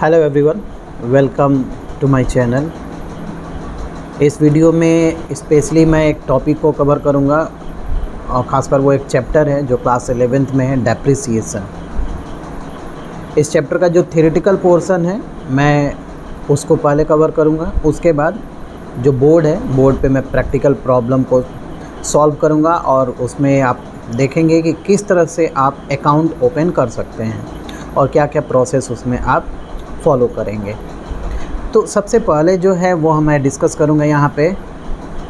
Hello everyone, welcome to my channel. इस video में specially मैं एक टॉपिक को कवर करूंगा और ख़ासकर वो एक चैप्टर है जो क्लास 11th में है, डेप्रिसिएशन। इस चैप्टर का जो थ्योरेटिकल पोर्शन है मैं उसको पहले कवर करूंगा, उसके बाद जो बोर्ड है बोर्ड पे मैं प्रैक्टिकल प्रॉब्लम को सॉल्व करूंगा और उसमें आप देखेंगे कि किस तरह से आप अकाउंट ओपन कर सकते हैं और क्या क्या प्रोसेस उसमें आप फॉलो करेंगे। तो सबसे पहले जो है वो मैं डिस्कस करूंगा यहाँ पे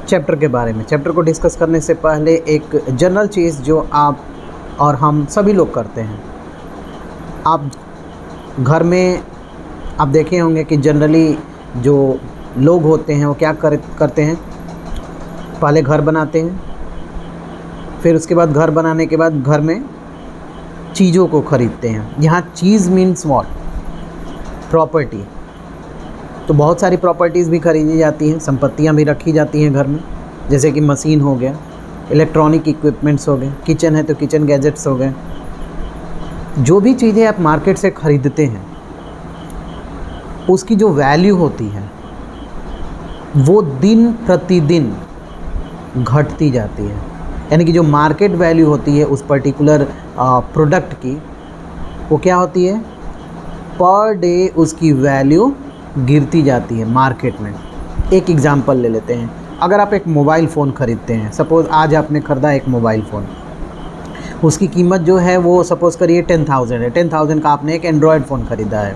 चैप्टर के बारे में। चैप्टर को डिस्कस करने से पहले एक जनरल चीज़ जो आप और हम सभी लोग करते हैं, आप घर में आप देखे होंगे कि जनरली जो लोग होते हैं वो क्या करते हैं, पहले घर बनाते हैं, फिर उसके बाद घर बनाने के बाद घर में चीज़ों को ख़रीदते हैं। यहाँ चीज़ मीन्स व्हाट? प्रॉपर्टी। तो बहुत सारी प्रॉपर्टीज़ भी खरीदी जाती हैं, संपत्तियाँ भी रखी जाती हैं घर में, जैसे कि मशीन हो गया, इलेक्ट्रॉनिक इक्विपमेंट्स हो गए, किचन है तो किचन गैजेट्स हो गए। जो भी चीज़ें आप मार्केट से ख़रीदते हैं उसकी जो वैल्यू होती है वो दिन प्रतिदिन घटती जाती है। यानी कि जो मार्केट वैल्यू होती है उस पर्टिकुलर प्रोडक्ट की, वो क्या होती है? पर डे उसकी वैल्यू गिरती जाती है मार्केट में। एक एग्ज़ाम्पल ले लेते हैं। अगर आप एक मोबाइल फ़ोन ख़रीदते हैं, सपोज़ आज आपने ख़रीदा एक मोबाइल फ़ोन, उसकी कीमत जो है वो सपोज़ करिए 10,000 है। 10,000 का आपने एक एंड्रॉयड फ़ोन ख़रीदा है।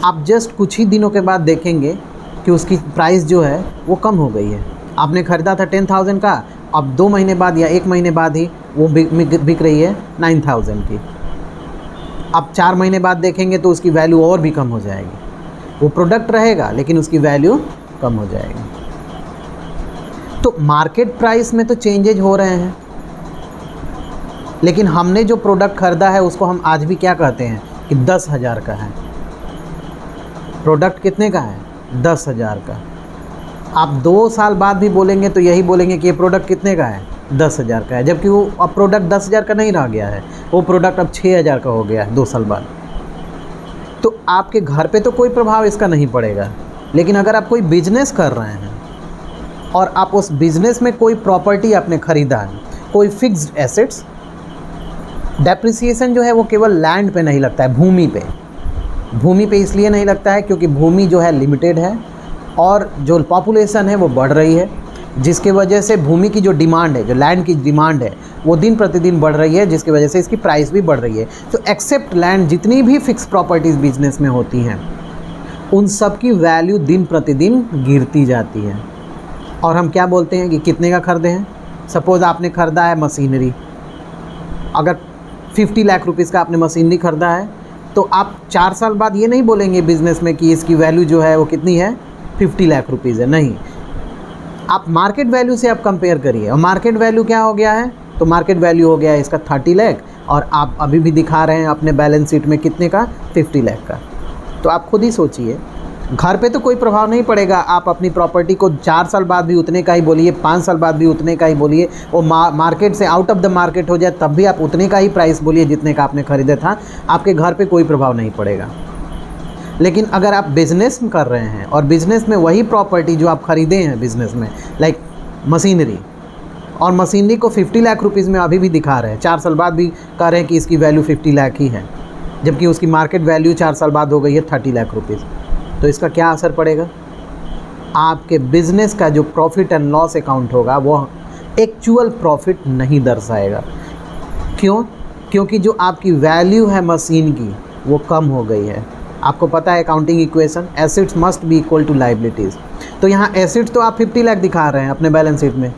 आप जस्ट कुछ ही दिनों के बाद देखेंगे कि उसकी प्राइस जो है वो कम हो गई है। आपने ख़रीदा था 10,000 का, अब 2 महीने बाद या 1 महीने बाद ही वो बिक रही है 9,000 की। अब 4 महीने बाद देखेंगे तो उसकी वैल्यू और भी कम हो जाएगी। वो प्रोडक्ट रहेगा लेकिन उसकी वैल्यू कम हो जाएगी। तो मार्केट प्राइस में तो चेंजेज हो रहे हैं, लेकिन हमने जो प्रोडक्ट ख़रीदा है उसको हम आज भी क्या कहते हैं कि 10,000 का है। प्रोडक्ट कितने का है? 10,000 का। आप 2 साल बाद भी बोलेंगे तो यही बोलेंगे कि ये प्रोडक्ट कितने का है? 10,000 का है, जबकि वो अब प्रोडक्ट 10,000 का नहीं रह गया है, वो प्रोडक्ट अब 6,000 का हो गया है 2 साल बाद। तो आपके घर पे तो कोई प्रभाव इसका नहीं पड़ेगा, लेकिन अगर आप कोई बिजनेस कर रहे हैं और आप उस बिजनेस में कोई प्रॉपर्टी आपने ख़रीदा है, कोई फिक्स्ड एसेट्स, डेप्रिसिएशन जो है वो केवल लैंड पे नहीं लगता है, भूमि पे। भूमि पे इसलिए नहीं लगता है क्योंकि भूमि जो है लिमिटेड है और जो पॉपुलेशन है वो बढ़ रही है, जिसके वजह से भूमि की जो डिमांड है, जो लैंड की डिमांड है वो दिन प्रतिदिन बढ़ रही है, जिसकी वजह से इसकी प्राइस भी बढ़ रही है। तो एक्सेप्ट लैंड, जितनी भी फिक्स प्रॉपर्टीज़ बिजनेस में होती हैं उन सब की वैल्यू दिन प्रतिदिन गिरती जाती है। और हम क्या बोलते हैं कि कितने का खरीदे हैं? सपोज़ आपने ख़रीदा है मशीनरी, अगर 50 लाख रुपीज़ का आपने मशीनरी ख़रीदा है तो आप 4 साल बाद ये नहीं बोलेंगे बिज़नेस में कि इसकी वैल्यू जो है वो कितनी है, 50 लाख रुपीज़ है। नहीं, आप मार्केट वैल्यू से आप कंपेयर करिए। और मार्केट वैल्यू क्या हो गया है? तो मार्केट वैल्यू हो गया है इसका 30 लाख और आप अभी भी दिखा रहे हैं अपने बैलेंस शीट में कितने का? 50 लाख का। तो आप खुद ही सोचिए, घर पे तो कोई प्रभाव नहीं पड़ेगा। आप अपनी प्रॉपर्टी को 4 साल बाद भी उतने का ही बोलिए, 5 साल बाद भी उतने का ही बोलिए, वो मार्केट से आउट ऑफ द मार्केट हो जाए तब भी आप उतने का ही प्राइस बोलिए जितने का आपने ख़रीदा था, आपके घर पे कोई प्रभाव नहीं पड़ेगा। लेकिन अगर आप बिज़नेस कर रहे हैं और बिज़नेस में वही प्रॉपर्टी जो आप ख़रीदे हैं बिज़नेस में, लाइक मशीनरी, और मशीनरी को 50 लाख रुपीज़ में अभी भी दिखा रहे हैं, 4 साल बाद भी कह रहे हैं कि इसकी वैल्यू 50 लाख ही है, जबकि उसकी मार्केट वैल्यू 4 साल बाद हो गई है 30 लाख रुपीज़, तो इसका क्या असर पड़ेगा? आपके बिज़नेस का जो प्रॉफिट एंड लॉस अकाउंट होगा वो एक्चुअल प्रॉफिट नहीं दर्शाएगा। क्यों? क्योंकि जो आपकी वैल्यू है मशीन की वो कम हो गई है। आपको पता है accounting equation, assets must be equal to liabilities. तो यहाँ एसेट्स तो आप 50 लाख दिखा रहे हैं अपने बैलेंस शीट में,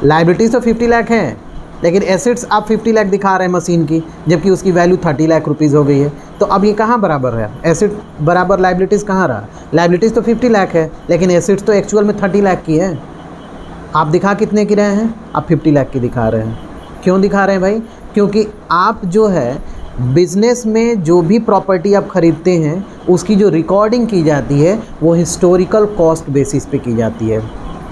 लायबिलिटीज़ तो 50 लाख हैं, लेकिन एसेट्स आप 50 लाख दिखा रहे हैं मशीन की, जबकि उसकी वैल्यू 30 लाख रुपीज़ हो गई है। तो अब ये कहाँ बराबर है? एसेट बराबर लायबिलिटीज़ कहाँ रहा? लायबिलिटीज़ तो 50 लाख है, लेकिन एसेट्स तो एक्चुअल में 30 लाख की है। आप दिखा कितने की रहे हैं? आप 50 लाख की दिखा रहे हैं। क्यों दिखा रहे हैं भाई? क्योंकि आप जो है बिज़नेस में जो भी प्रॉपर्टी आप ख़रीदते हैं उसकी जो रिकॉर्डिंग की जाती है वो हिस्टोरिकल कॉस्ट बेसिस पे की जाती है।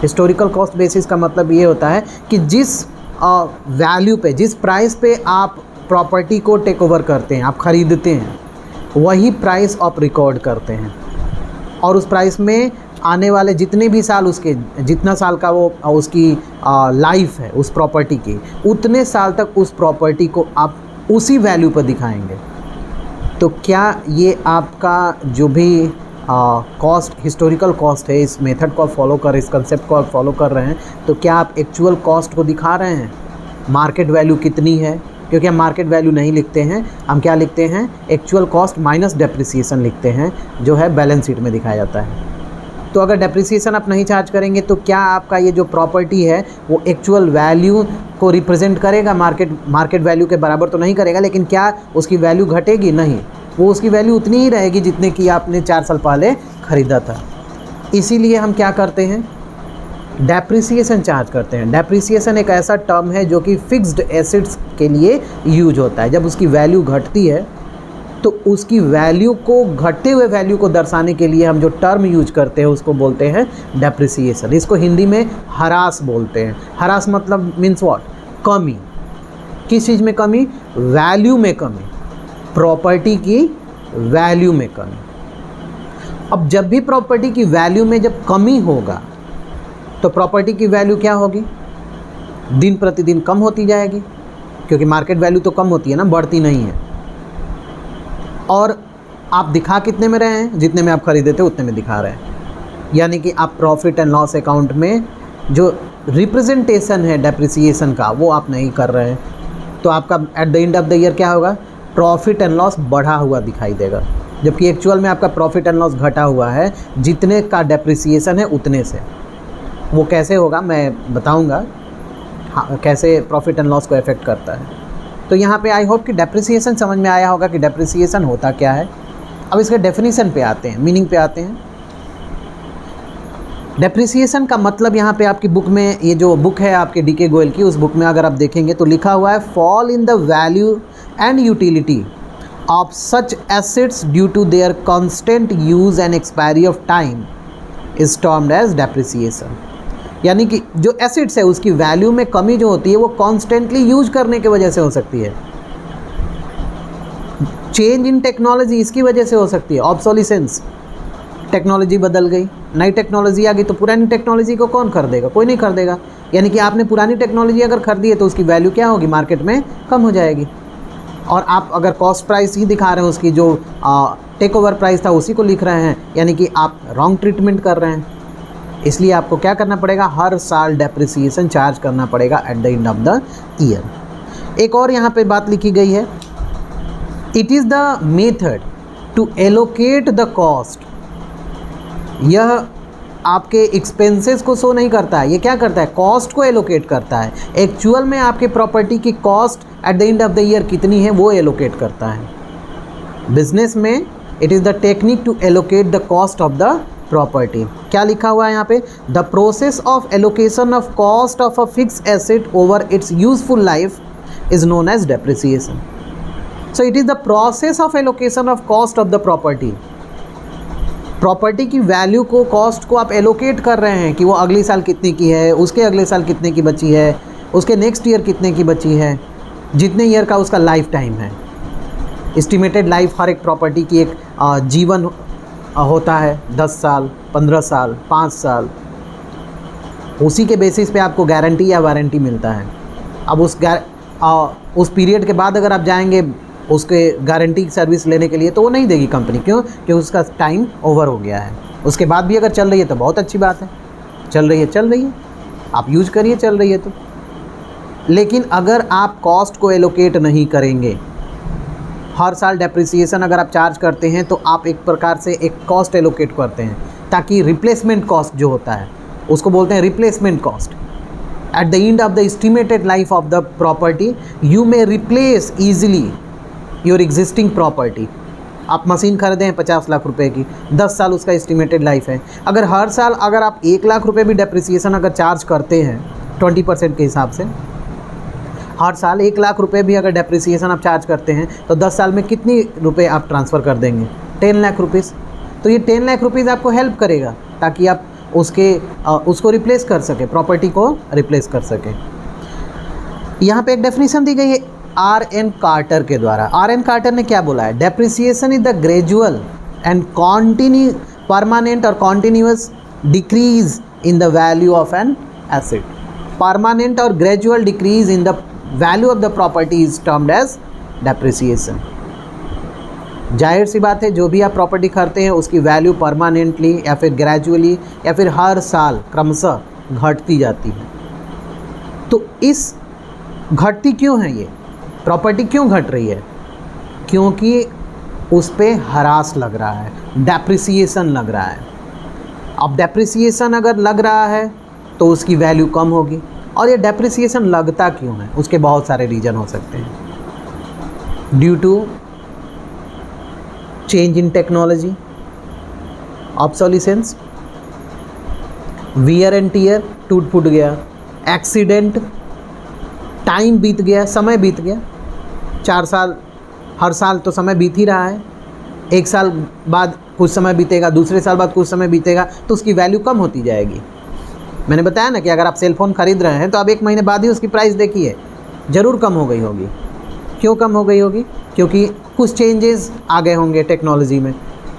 हिस्टोरिकल कॉस्ट बेसिस का मतलब ये होता है कि जिस वैल्यू पे, जिस प्राइस पे आप प्रॉपर्टी को टेक ओवर करते हैं, आप ख़रीदते हैं, वही प्राइस आप रिकॉर्ड करते हैं, और उस प्राइस में आने वाले जितने भी साल उसके, जितना साल का वो उसकी लाइफ है उस प्रॉपर्टी की, उतने साल तक उस प्रॉपर्टी को आप उसी वैल्यू पर दिखाएंगे। तो क्या ये आपका जो भी कॉस्ट, हिस्टोरिकल कॉस्ट है, इस मेथड को आप फॉलो कर रहे हैं, इस कंसेप्ट को आप फॉलो कर रहे हैं, तो क्या आप एक्चुअल कॉस्ट को दिखा रहे हैं? मार्केट वैल्यू कितनी है? क्योंकि हम मार्केट वैल्यू नहीं लिखते हैं, हम क्या लिखते हैं? एक्चुअल कॉस्ट माइनस डेप्रिसिएशन लिखते हैं, जो है बैलेंस शीट में दिखाया जाता है। तो अगर डेप्रिसिएशन आप नहीं चार्ज करेंगे तो क्या आपका ये जो प्रॉपर्टी है वो एक्चुअल वैल्यू को रिप्रेजेंट करेगा? मार्केट वैल्यू के बराबर तो नहीं करेगा, लेकिन क्या उसकी वैल्यू घटेगी? नहीं, वो उसकी वैल्यू उतनी ही रहेगी जितने की आपने 4 साल पहले ख़रीदा था। इसीलिए हम क्या करते हैं? डेप्रिसिएशन चार्ज करते हैं। डेप्रिसिएशन एक ऐसा टर्म है जो कि फिक्स्ड एसेट्स के लिए यूज होता है। जब उसकी वैल्यू घटती है तो उसकी वैल्यू को, घटते हुए वैल्यू को दर्शाने के लिए हम जो टर्म यूज करते हैं उसको बोलते हैं डेप्रिसिएशन। इसको हिंदी में हरास बोलते हैं। हरास मतलब मीन्स व्हाट? कमी। किस चीज़ में कमी? वैल्यू में कमी, प्रॉपर्टी की वैल्यू में कमी। अब जब भी प्रॉपर्टी की वैल्यू में जब कमी होगा तो प्रॉपर्टी की वैल्यू क्या होगी? दिन प्रतिदिन कम होती जाएगी, क्योंकि मार्केट वैल्यू तो कम होती है ना, बढ़ती नहीं है। और आप दिखा कितने में रहे हैं? जितने में आप खरीदे थे उतने में दिखा रहे हैं। यानी कि आप प्रॉफिट एंड लॉस अकाउंट में जो रिप्रेजेंटेशन है डेप्रिसिएशन का वो आप नहीं कर रहे हैं। तो आपका eight the end of the year क्या होगा? प्रॉफिट एंड लॉस बढ़ा हुआ दिखाई देगा, जबकि एक्चुअल में आपका प्रॉफिट एंड लॉस घटा हुआ है जितने का डेप्रिसिएशन है उतने से। वो कैसे होगा मैं बताऊंगा, हाँ, कैसे प्रॉफिट एंड लॉस को इफेक्ट करता है। तो यहाँ पे आई होप कि डेप्रिसिएशन समझ में आया होगा कि डेप्रिसिएशन होता क्या है। अब इसके डेफिनेशन पे आते हैं, मीनिंग पे आते हैं। डेप्रिसिएशन का मतलब यहाँ पे आपकी बुक में, ये जो बुक है आपके डीके गोयल की, उस बुक में अगर आप देखेंगे तो लिखा हुआ है fall in the value and utility of such assets due to their constant use and expiry of time is termed as depreciation. यानी कि जो एसेट्स है उसकी वैल्यू में कमी जो होती है वो कॉन्स्टेंटली यूज करने की वजह से हो सकती है। चेंज इन टेक्नोलॉजी इसकी वजह से हो सकती है। ऑब्सोलिसेंस, टेक्नोलॉजी बदल गई, नई टेक्नोलॉजी आ गई, तो पुरानी टेक्नोलॉजी को कौन खरीदेगा? कोई नहीं खरीदेगा। यानी कि आपने पुरानी टेक्नोलॉजी अगर खरीदी है तो उसकी वैल्यू क्या होगी? मार्केट में कम हो जाएगी। और आप अगर कॉस्ट प्राइस ही दिखा रहे हैं, उसकी जो टेक ओवर प्राइस था उसी को लिख रहे हैं, यानी कि आप रॉन्ग ट्रीटमेंट कर रहे हैं। इसलिए आपको क्या करना पड़ेगा? हर साल डेप्रिसिएशन चार्ज करना पड़ेगा at the end of the year. एक और यहाँ पे बात लिखी गई है, it is the method to allocate the cost. यह आपके एक्सपेंसेस को शो नहीं करता है, ये क्या करता है? कॉस्ट को एलोकेट करता है। एक्चुअल में आपके प्रॉपर्टी की cost at the end of the year कितनी है वो एलोकेट करता है। बिजनेस में it is the technique to allocate the cost of the property. क्या लिखा हुआ है यहाँ पे? The process of allocation of cost of a fixed asset over its useful life is known as depreciation. So it is the process of allocation of cost of the property. Property की value को, cost को आप allocate कर रहे हैं कि वो अगले साल कितने की है, उसके अगले साल कितने की बची है, उसके नेक्स्ट ईयर कितने की बची है, जितने ईयर का उसका लाइफ टाइम है। एस्टिमेटेड लाइफ हर एक प्रॉपर्टी की एक जीवन होता है, 10 साल, 15 साल, 5 साल। उसी के बेसिस पे आपको गारंटी या वारंटी मिलता है। अब उस पीरियड के बाद अगर आप जाएंगे उसके गारंटी सर्विस लेने के लिए तो वो नहीं देगी कंपनी। क्यों? क्योंकि उसका टाइम ओवर हो गया है। उसके बाद भी अगर चल रही है तो बहुत अच्छी बात है, चल रही है, आप यूज करिए, चल रही है तो। लेकिन अगर आप कॉस्ट को एलोकेट नहीं करेंगे, हर साल डेप्रिसिएशन अगर आप चार्ज करते हैं तो आप एक प्रकार से एक कॉस्ट एलोकेट करते हैं, ताकि रिप्लेसमेंट कॉस्ट जो होता है उसको बोलते हैं replacement cost. At the end of the estimated life of the property you may replace easily your existing property. आप मशीन खरीदे हैं 50 लाख रुपए की, 10 साल उसका एस्टिमेटेड लाइफ है। अगर हर साल अगर आप 1 लाख रुपए भी डेप्रिसिएशन अगर चार्ज करते हैं 20% के हिसाब से, हर साल 1 लाख रुपए भी अगर डेप्रिसिएशन आप चार्ज करते हैं तो 10 साल में कितनी रुपए आप ट्रांसफ़र कर देंगे? 10 लाख रुपीज़। तो ये 10 लाख रुपीज़ आपको हेल्प करेगा ताकि आप उसको रिप्लेस कर सकें, प्रॉपर्टी को रिप्लेस कर सकें। यहाँ पे एक डेफिनेशन दी गई है, R.N. कार्टर के द्वारा। R.N. कार्टर ने क्या बोला है? Depreciation is the gradual and permanent और continuous decrease in the value of an asset. Permanent और gradual decrease in the value of the property is termed as depreciation. जाहिर सी बात है, जो भी आप प्रॉपर्टी खरीदते हैं उसकी वैल्यू परमानेंटली या फिर ग्रेजुअली या फिर हर साल क्रमशः घटती जाती है। तो इस घटती क्यों है, ये प्रॉपर्टी क्यों घट रही है? क्योंकि उस पे हरास लग रहा है, डेप्रिसिएशन लग रहा है। अब डेप्रिसिएशन अगर लग रहा है तो उसकी वैल्यू कम होगी। और ये डेप्रिसिएशन लगता क्यों है? उसके बहुत सारे रीज़न हो सकते हैं। Due to change in technology, obsolescence, wear and tear, टूट फूट गया, एक्सीडेंट, टाइम बीत गया, समय बीत गया। 4 साल, हर साल तो समय बीत ही रहा है। 1 साल बाद कुछ समय बीतेगा, दूसरे साल बाद कुछ समय बीतेगा, तो उसकी वैल्यू कम होती जाएगी। मैंने बताया ना कि अगर आप सेल फ़ोन ख़रीद रहे हैं तो आप 1 महीने बाद ही उसकी प्राइस देखिए, ज़रूर कम हो गई होगी। क्यों कम हो गई होगी? क्योंकि कुछ चेंजेस आ गए होंगे टेक्नोलॉजी में,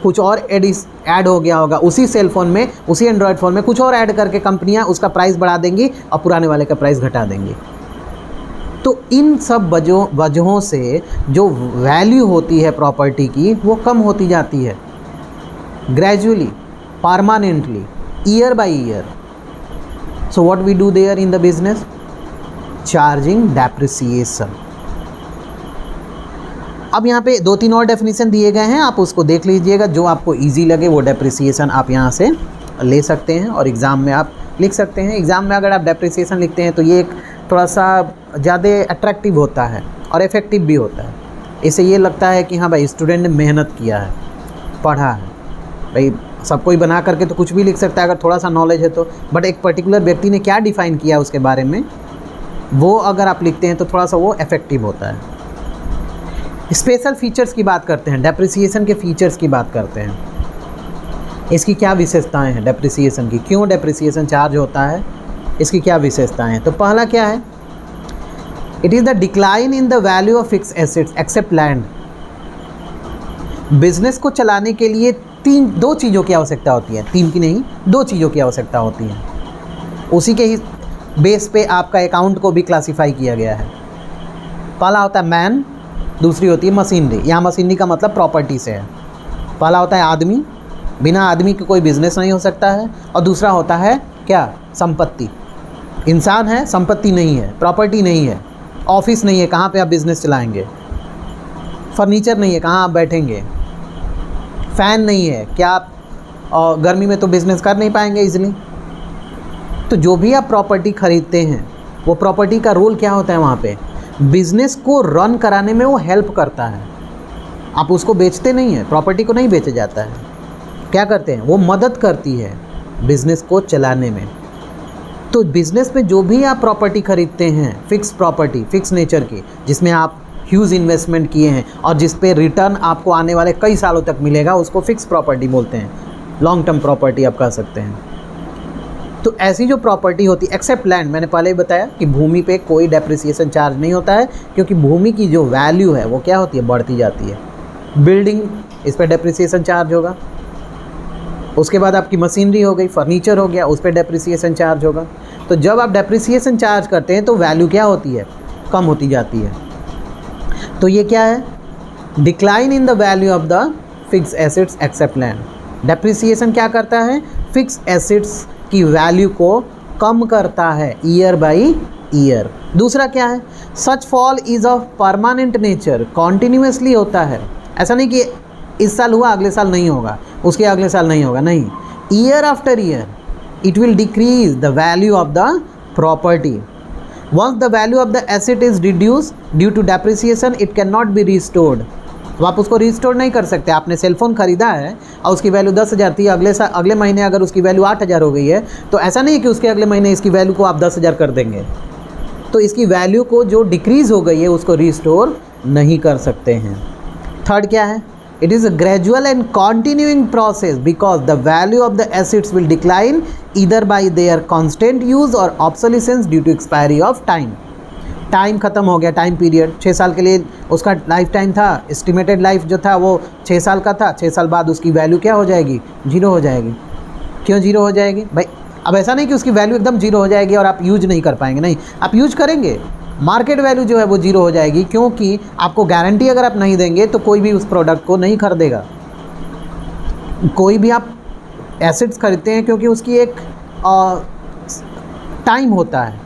कुछ और ऐड हो गया होगा उसी सेल फ़ोन में, उसी एंड्रॉयड फ़ोन में कुछ और ऐड करके कंपनियां उसका प्राइस बढ़ा देंगी और पुराने वाले का प्राइस घटा देंगी। तो इन सब वजहों से जो वैल्यू होती है प्रॉपर्टी की वो कम होती जाती है, gradually, permanently, year by year. So what we do there in the business? Charging depreciation. अब यहाँ पे 2-3 और डेफिनेशन दिए गए हैं, आप उसको देख लीजिएगा। जो आपको इजी लगे वो डेप्रिसिएशन आप यहाँ से ले सकते हैं और एग्ज़ाम में आप लिख सकते हैं। एग्ज़ाम में अगर आप डेप्रिसिएशन लिखते हैं तो ये एक थोड़ा सा ज़्यादा अट्रैक्टिव होता है और इफ़ेक्टिव भी होता है। इससे ये लगता है कि हाँ भाई स्टूडेंट ने मेहनत किया है, पढ़ा है। भाई सब कोई बना करके तो कुछ भी लिख सकता है अगर थोड़ा सा नॉलेज है तो, बट एक पर्टिकुलर व्यक्ति ने क्या डिफ़ाइन किया उसके बारे में, वो अगर आप लिखते हैं तो थोड़ा सा वो इफ़ेक्टिव होता है। स्पेशल फीचर्स की बात करते हैं, डेप्रिसिएशन के फीचर्स की बात करते हैं। इसकी क्या विशेषताएं हैं डेप्रिसिएशन की? क्यों डेप्रिसिएशन चार्ज होता है? इसकी क्या विशेषताएं हैं? तो पहला क्या है? It is the decline in the value of fix assets except land. Business को चलाने के लिए 2 चीज़ों की आवश्यकता होती है, 3 की नहीं, 2 चीज़ों की आवश्यकता होती है। उसी के ही बेस पे आपका अकाउंट को भी क्लासीफाई किया गया है। पहला होता है मैन, दूसरी होती है मशीनरी। यहाँ मशीनरी का मतलब प्रॉपर्टी से है। पहला होता है आदमी, बिना आदमी के कोई बिजनेस नहीं हो सकता है। और दूसरा होता है क्या? संपत्ति। इंसान है, संपत्ति नहीं है, प्रॉपर्टी नहीं है, ऑफिस नहीं है, कहाँ पे आप बिजनेस चलाएंगे? फर्नीचर नहीं है, कहाँ आप बैठेंगे? फ़ैन नहीं है, क्या आप गर्मी में तो बिज़नेस कर नहीं पाएंगे इजीली? तो जो भी आप प्रॉपर्टी ख़रीदते हैं वो प्रॉपर्टी का रोल क्या होता है वहाँ पे? बिज़नेस को रन कराने में वो हेल्प करता है। आप उसको बेचते नहीं हैं, प्रॉपर्टी को नहीं बेचा जाता है। क्या करते हैं? वो मदद करती है बिज़नेस को चलाने में। तो बिज़नेस में जो भी आप प्रॉपर्टी खरीदते हैं, फिक्स प्रॉपर्टी, फिक्स नेचर की, जिसमें आप ह्यूज इन्वेस्टमेंट किए हैं और जिस पे रिटर्न आपको आने वाले कई सालों तक मिलेगा, उसको फिक्स प्रॉपर्टी बोलते हैं। लॉन्ग टर्म प्रॉपर्टी आप कह सकते हैं। तो ऐसी जो प्रॉपर्टी होती है, एक्सेप्ट लैंड, मैंने पहले ही बताया कि भूमि पे कोई डेप्रिसिएशन चार्ज नहीं होता है, क्योंकि भूमि की जो वैल्यू है वो क्या होती है? बढ़ती जाती है। बिल्डिंग, इस पर डेप्रिसिएशन चार्ज होगा। उसके बाद आपकी मशीनरी हो गई, फर्नीचर हो गया, उस पर डेप्रिसिएशन चार्ज होगा। तो जब आप डेप्रिसिएशन चार्ज करते हैं तो वैल्यू क्या होती है? कम होती जाती है। तो ये क्या है? Decline in the value of the fix assets except land. Depreciation क्या करता है? फिक्स एसेट्स की वैल्यू को कम करता है ईयर बाय ईयर। दूसरा क्या है? Such fall is of permanent nature, continuously होता है। ऐसा नहीं कि इस साल हुआ अगले साल नहीं होगा, उसके अगले साल नहीं होगा, नहीं। Year after year it will decrease the value of the property. Once the value of the asset is reduced due to depreciation, it cannot be restored. अब आप उसको रिस्टोर नहीं कर सकते। आपने सेलफोन ख़रीदा है और उसकी वैल्यू 10,000 थी, अगले महीने अगर उसकी वैल्यू 8,000 हो गई है, तो ऐसा नहीं है कि उसके अगले महीने इसकी वैल्यू को आप 10,000 कर देंगे। तो इसकी वैल्यू को जो डिक्रीज़ हो गई है उसको रिस्टोर नहीं कर सकते हैं। थर्ड क्या है? It is a gradual and continuing process because the value of the assets will decline either by their constant use or obsolescence due to expiry of time. Time ख़त्म हो गया, टाइम पीरियड 6 साल के लिए उसका life time था, estimated life जो था वो 6 साल का था। 6 साल बाद उसकी वैल्यू क्या हो जाएगी? 0 हो जाएगी। क्यों 0 हो जाएगी भाई? अब ऐसा नहीं कि उसकी वैल्यू एकदम 0 हो जाएगी और आप यूज नहीं कर पाएंगे, नहीं, आप यूज करेंगे। मार्केट वैल्यू जो है वो 0 हो जाएगी, क्योंकि आपको गारंटी अगर आप नहीं देंगे तो कोई भी उस प्रोडक्ट को नहीं खरीदेगा। कोई भी आप एसेट्स खरीदते हैं क्योंकि उसकी एक टाइम होता है,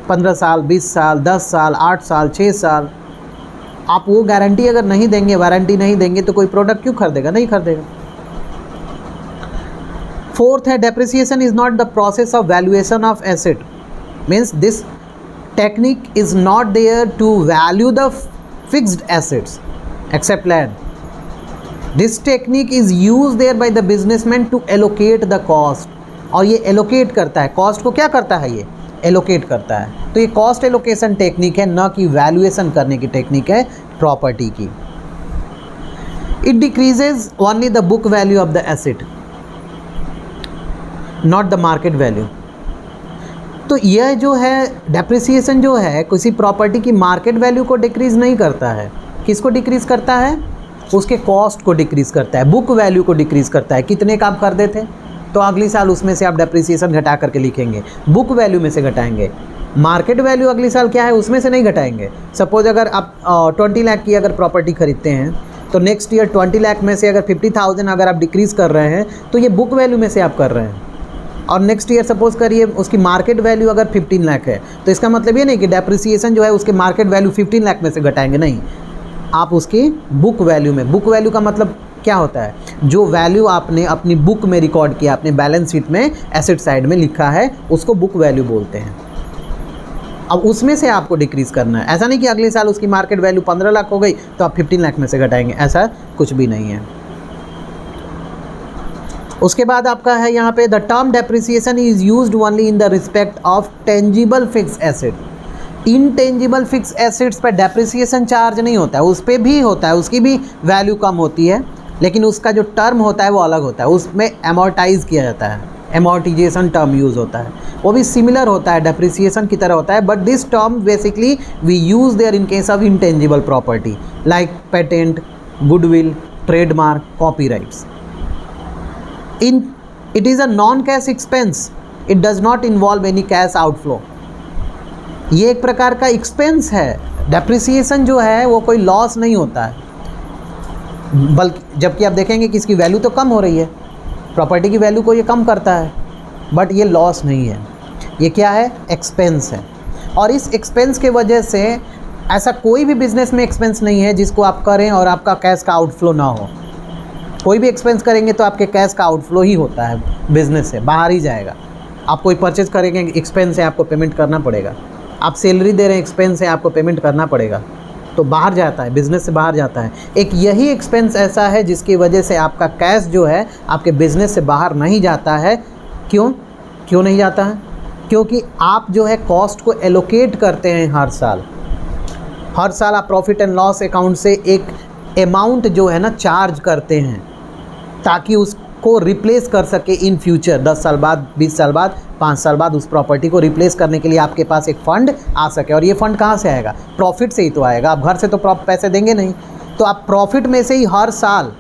15 साल, 20 साल, 10 साल, 8 साल, 6 साल। आप वो गारंटी अगर नहीं देंगे, वारंटी नहीं देंगे, तो कोई प्रोडक्ट क्यों खरीदेगा? नहीं खरीदेगा। फोर्थ है, depreciation is not the process of valuation of asset, means this technique is not there to value the fixed assets except land. This technique is use there by the businessman to allocate the cost. और ये allocate करता है, cost को क्या करता है? ये allocate करता है। तो ये कॉस्ट एलोकेशन टेक्निक है, न कि वैल्यूएशन करने की टेक्निक है प्रॉपर्टी की। It decreases only the book value of the asset, not the market value. तो यह जो है डेप्रिसिएशन जो है किसी प्रॉपर्टी की मार्केट वैल्यू को डिक्रीज़ नहीं करता है। किसको डिक्रीज़ करता है? उसके कॉस्ट को डिक्रीज़ करता है, बुक वैल्यू को डिक्रीज़ करता है। कितने का आप कर देते तो अगली साल उसमें से आप डेप्रिसिएशन घटा करके लिखेंगे, बुक वैल्यू में से घटाएंगे। मार्केट वैल्यू अगली साल क्या है उसमें से नहीं घटाएंगे। सपोज अगर आप 20 लाख की अगर प्रॉपर्टी खरीदते हैं तो नेक्स्ट ईयर 20 लाख में से अगर 50,000 अगर आप डिक्रीज़ कर रहे हैं तो ये बुक वैल्यू में से आप कर रहे हैं। और नेक्स्ट ईयर सपोज करिए उसकी मार्केट वैल्यू अगर 15 लाख है, तो इसका मतलब ये नहीं कि डेप्रिसिएशन जो है उसके मार्केट वैल्यू 15 लाख में से घटाएंगे, नहीं, आप उसकी बुक वैल्यू में, बुक वैल्यू का मतलब क्या होता है? जो वैल्यू आपने अपनी बुक में रिकॉर्ड किया, अपने बैलेंस शीट में एसेट साइड में लिखा है, उसको बुक वैल्यू बोलते हैं। अब उसमें से आपको डिक्रीज़ करना है। ऐसा नहीं कि अगले साल उसकी मार्केट वैल्यू 15 लाख हो गई तो आप 15 लाख में से घटाएंगे, ऐसा कुछ भी नहीं है। उसके बाद आपका है यहाँ पे, the term depreciation is used only in the respect of tangible fixed asset. Intangible fix assets पर डेप्रिसिएशन चार्ज नहीं होता है, उस पर भी होता है, उसकी भी वैल्यू कम होती है, लेकिन उसका जो टर्म होता है वो अलग होता है, उसमें एमोर्टाइज किया जाता है, एमोर्टाइजेशन टर्म यूज़ होता है, वो भी सिमिलर होता है, डेप्रिसिएशन की तरह होता है। But this term basically we use there in case of intangible property like patent, goodwill, trademark, copyrights. It is a non-cash expense. It does not involve any cash outflow. ये एक प्रकार का एक्सपेंस है। Depreciation जो है वो कोई loss नहीं होता है, बल्कि जबकि आप देखेंगे कि इसकी वैल्यू तो कम हो रही है, प्रॉपर्टी की वैल्यू को ये कम करता है, बट ये लॉस नहीं है, ये क्या है? एक्सपेंस है। और इस एक्सपेंस के वजह से ऐसा कोई भी बिजनेस में एक्सपेंस नहीं है जिसको आप करें और आपका कैश का आउटफ्लो ना हो। कोई भी एक्सपेंस करेंगे तो आपके कैश का आउटफ्लो ही होता है, बिजनेस से बाहर ही जाएगा। आप कोई परचेज करेंगे, एक्सपेंस है, आपको पेमेंट करना पड़ेगा। आप सैलरी दे रहे हैं, एक्सपेंस है, आपको पेमेंट करना पड़ेगा, तो बाहर जाता है, बिज़नेस से बाहर जाता है। एक यही एक्सपेंस ऐसा है जिसकी वजह से आपका कैश जो है आपके बिज़नेस से बाहर नहीं जाता है। क्यों नहीं जाता है? क्योंकि आप जो है कॉस्ट को एलोकेट करते हैं हर साल आप प्रॉफिट एंड लॉस अकाउंट से एक अमाउंट जो है ना चार्ज करते हैं, ताकि उसको रिप्लेस कर सके इन फ्यूचर, 10 साल बाद, 20 साल बाद, 5 साल बाद उस प्रॉपर्टी को रिप्लेस करने के लिए आपके पास एक फ़ंड आ सके। और ये फ़ंड कहाँ से आएगा? प्रॉफिट से ही तो आएगा। आप घर से तो पैसे देंगे नहीं, तो आप प्रॉफिट में से ही हर साल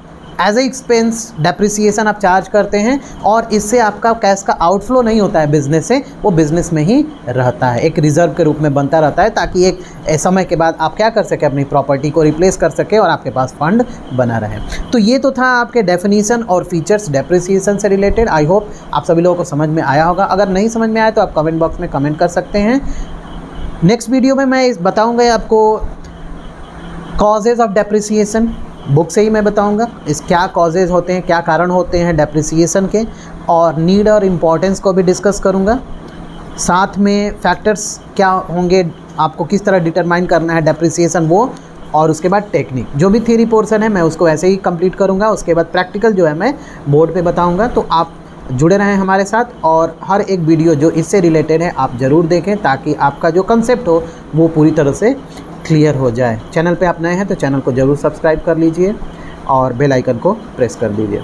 एज ए एक्सपेंस डेप्रिसिएशन आप चार्ज करते हैं, और इससे आपका कैश का आउटफ्लो नहीं होता है बिज़नेस से, वो बिज़नेस में ही रहता है, एक रिज़र्व के रूप में बनता रहता है, ताकि एक समय के बाद आप क्या कर सके, अपनी प्रॉपर्टी को रिप्लेस कर सके और आपके पास फंड बना रहे। तो ये तो था आपके डेफिनीशन और फीचर्स डेप्रिसिएशन से रिलेटेड। आई होप आप सभी लोगों को समझ में आया होगा। अगर नहीं समझ में आया तो आप कमेंट बॉक्स में कमेंट कर सकते हैं। नेक्स्ट वीडियो में मैं बताऊँगा आपको कॉजेज़ ऑफ डेप्रिसिएशन, बुक से ही मैं बताऊंगा इस क्या कॉजेज़ होते हैं, क्या कारण होते हैं डेप्रिसिएशन के, और नीड और इम्पोर्टेंस को भी डिस्कस करूंगा। साथ में फैक्टर्स क्या होंगे, आपको किस तरह डिटरमाइन करना है डेप्रिसिएशन वो, और उसके बाद टेक्निक, जो भी थ्योरी पोर्शन है मैं उसको ऐसे ही कंप्लीट करूंगा। उसके बाद प्रैक्टिकल जो है मैं बोर्ड पे बताऊंगा। तो आप जुड़े रहें हमारे साथ, और हर एक वीडियो जो इससे रिलेटेड है आप ज़रूर देखें, ताकि आपका जो कंसेप्ट हो वो पूरी तरह से क्लियर हो जाए। चैनल पे आप नए हैं तो चैनल को ज़रूर सब्सक्राइब कर लीजिए और बेल आइकन को प्रेस कर दीजिए।